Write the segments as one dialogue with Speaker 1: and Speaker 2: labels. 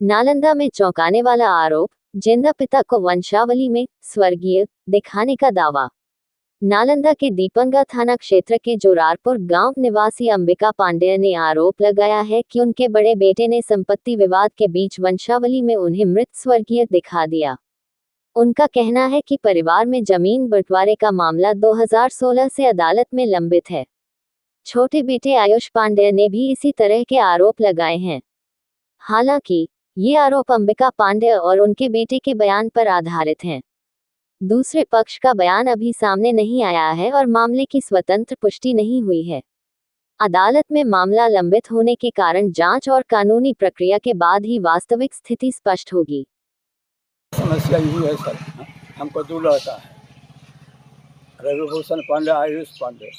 Speaker 1: नालंदा में चौंकाने वाला आरोप, जिंदा पिता को वंशावली में स्वर्गीय दिखाने का दावा। नालंदा के दीपंगा थाना क्षेत्र के जोरारपुर गांव निवासी अंबिका पांडेय ने आरोप लगाया है कि उनके बड़े बेटे ने संपत्ति विवाद के बीच वंशावली में उन्हें मृत स्वर्गीय दिखा दिया। उनका कहना है कि परिवार में जमीन बंटवारे का मामला 2016 से अदालत में लंबित है। छोटे बेटे आयुष पांडेय ने भी इसी तरह के आरोप लगाए हैं। हालांकि ये आरोप अंबिका पांडेय और उनके बेटे के बयान पर आधारित हैं। दूसरे पक्ष का बयान अभी सामने नहीं आया है और मामले की स्वतंत्र पुष्टि नहीं हुई है। अदालत में मामला लंबित होने के कारण जांच और कानूनी प्रक्रिया के बाद ही वास्तविक स्थिति स्पष्ट होगी।
Speaker 2: समस्या यही है सर, हमको 2 लड़का है, रविभूषण पांडे, आयुष पांडे।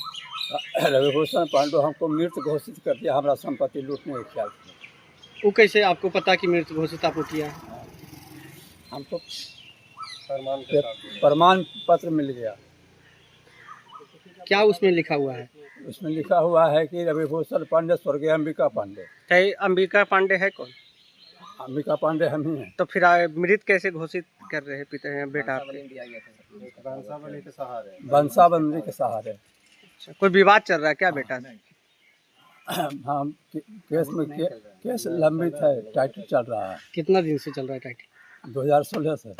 Speaker 2: रविभूषण पांडे हमको मृत घोषित कर दिया, हमारा संपत्ति लूटने के ख्याल से।
Speaker 3: वो कैसे आपको पता कि मृत घोषित आपको किया है?
Speaker 2: हमको प्रमाण पत्र मिल गया।
Speaker 3: क्या उसमें लिखा हुआ है?
Speaker 2: उसमें लिखा हुआ है कि रविभूषण पांडे स्वर्गीय अंबिका पांडे।
Speaker 3: है अंबिका पांडे है कौन?
Speaker 2: अंबिका पांडे हम ही हैं।
Speaker 3: तो फिर मृत कैसे घोषित कर रहे हैं पिता बेटा आपके?
Speaker 2: वंशावली के सहारे।
Speaker 3: अच्छा, कोई विवाद चल रहा है क्या बेटा?
Speaker 2: हाँ, केस लंबित है, टाइटल चल रहा है।
Speaker 3: कितना दिन से चल रहा है टाइटल?
Speaker 2: 2016 से।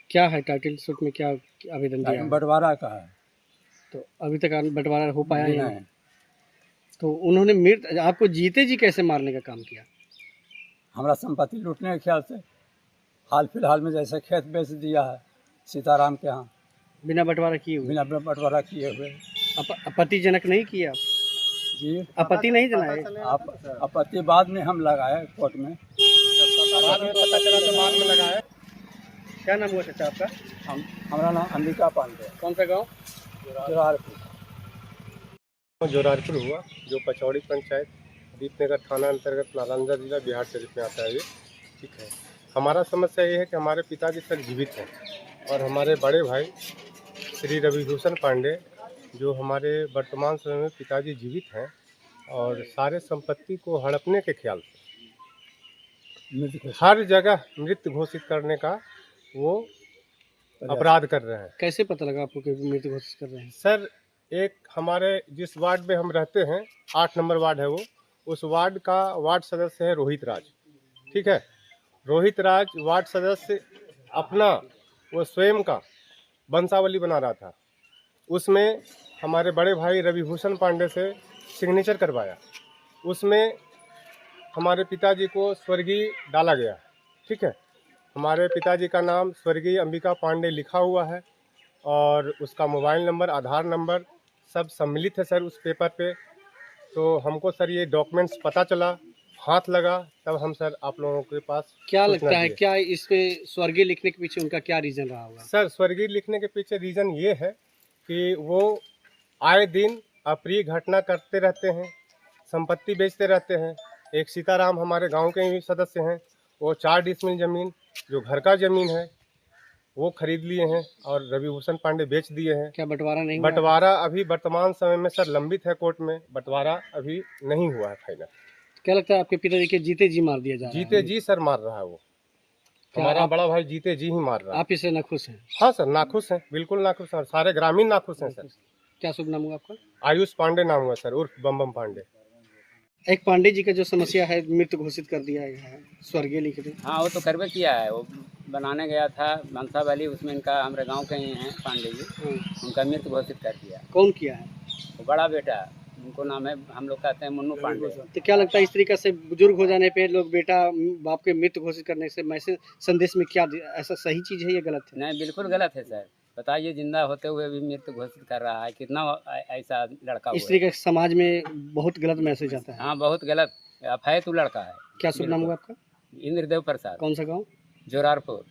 Speaker 3: क्या है टाइटल सूट में, क्या आवेदन दिया है?
Speaker 2: बंटवारा का है।
Speaker 3: तो अभी तक बंटवारा हो पाया
Speaker 2: नहीं।
Speaker 3: नहीं। तो उन्होंने मृत आपको जीते जी कैसे मारने का काम किया?
Speaker 2: हमारा संपत्ति लूटने के ख्याल से। हाल फिलहाल में जैसे खेत बेच दिया है सीताराम के यहाँ,
Speaker 3: बिना बंटवारा किए हुए?
Speaker 2: बिना बंटवारा किए हुए।
Speaker 3: आपत्तिजनक नहीं किया
Speaker 2: जी,
Speaker 3: आपत्ति नहीं जनाए?
Speaker 2: आपत्ति बाद में हम लगाए कोर्ट में।
Speaker 3: बाद में पता चला तो बाद में लगाए। क्या नाम हुआ चाचा आपका?
Speaker 2: हमारा नाम अंबिका पांडे।
Speaker 3: कौन सा गाँव?
Speaker 4: जोरारपुर हुआ, जो पचौड़ी पंचायत दीपनगर थाना अंतर्गत नालंदा जिला बिहार शरीफ में आता है ये। ठीक है, हमारा समस्या ये है कि हमारे पिताजी सर जीवित हैं और हमारे बड़े भाई श्री रविभूषण पांडे, जो हमारे वर्तमान समय में पिताजी जीवित हैं और सारे संपत्ति को हड़पने के ख्याल से हर जगह मृत घोषित करने का वो अपराध कर रहे हैं।
Speaker 3: कैसे पता लगा आपको कि मृत घोषित कर रहे हैं?
Speaker 4: सर, एक हमारे जिस वार्ड में हम रहते हैं, 8 नंबर वार्ड है वो, उस वार्ड का वार्ड सदस्य है रोहित राज। ठीक है, रोहित राज वार्ड सदस्य अपना वो स्वयं का वंशावली बना रहा था। उसमें हमारे बड़े भाई रविभूषण पांडे से सिग्नेचर करवाया। उसमें हमारे पिताजी को स्वर्गीय डाला गया। ठीक है, हमारे पिताजी का नाम स्वर्गीय अंबिका पांडे लिखा हुआ है और उसका मोबाइल नंबर, आधार नंबर सब सम्मिलित है सर उस पेपर पे। तो हमको सर ये डॉक्यूमेंट्स पता चला, हाथ लगा, तब हम सर आप लोगों के पास
Speaker 3: क्या लगता है, क्या इसमें स्वर्गीय लिखने के पीछे उनका क्या रीज़न रहा होगा?
Speaker 4: सर, स्वर्गीय लिखने के पीछे रीज़न ये है कि वो आए दिन अप्रिय घटना करते रहते हैं, संपत्ति बेचते रहते हैं। एक सीताराम हमारे गांव के ही सदस्य हैं, वो 4 डिसमिल ज़मीन जो घर का ज़मीन है वो खरीद लिए हैं और रविभूषण पांडे बेच दिए हैं।
Speaker 3: क्या बंटवारा नहीं हुआ?
Speaker 4: बंटवारा अभी वर्तमान समय में सर लंबित है कोर्ट में, बंटवारा अभी नहीं हुआ है फाइनल।
Speaker 3: क्या लगता है आपके पिताजी के जीते जी मार दिया जा रहा है?
Speaker 4: जीते जी सर मार रहा है वो, हमारा बड़ा भाई जीते जी ही मार रहा है।
Speaker 3: आप इससे नाखुश हैं?
Speaker 4: हाँ सर, नाखुश हैं, बिल्कुल नाखुश हैं, सारे ग्रामीण नाखुश हैं सर।
Speaker 3: क्या शुभ नाम हुआ आपका?
Speaker 4: आयुष पांडे नाम हुआ सर, उर्फ बम पांडे।
Speaker 3: एक पांडे जी का जो समस्या है, मृत घोषित कर दिया है, स्वर्गीय लिख दी।
Speaker 5: हाँ, वो तो करवे किया है, वो बनाने गया था वंशावली, उसमें इनका हमारे गांव के ही हैं पांडे जी, उनका मृत घोषित कर दिया।
Speaker 3: कौन किया है?
Speaker 5: वो बड़ा बेटा, उनको नाम है, हम लोग कहते हैं मुन्नू पांडे।
Speaker 3: तो क्या लगता है इस तरीके से बुजुर्ग हो जाने पे लोग बेटा बाप के मृत घोषित करने से मैसेज संदेश में क्या ऐसा सही चीज़ है या गलत है?
Speaker 5: नहीं, बिल्कुल गलत है सर। बताइए, जिंदा होते हुए भी मृत घोषित कर रहा है, कितना ऐसा लड़का
Speaker 3: इस तरीके से समाज में बहुत गलत मैसेज आता है।
Speaker 5: हाँ, बहुत गलत। अब है तो लड़का है।
Speaker 3: क्या शुभ नाम हुआ आपका?
Speaker 5: इंद्रदेव प्रसाद।
Speaker 3: कौन सा गाँव?
Speaker 5: जोरारपुर।